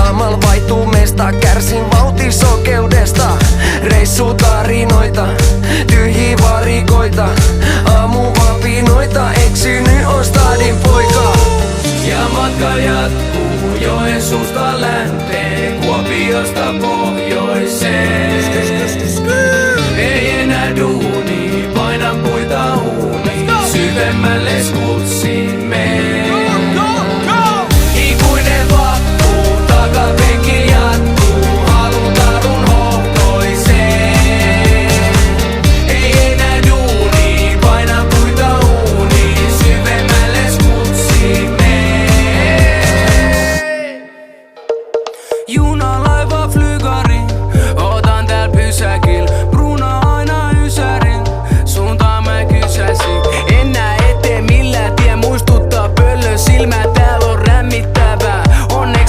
Samalla vaihtuu mesta, kärsin vauhtisokeudesta. Reissutarinoita, tyhjiä varikoita, aamuvapinoita, eksynyt on stadin poika. Ja matka jatkuu Joensuusta länteen, Kuopiosta pohjoiseen.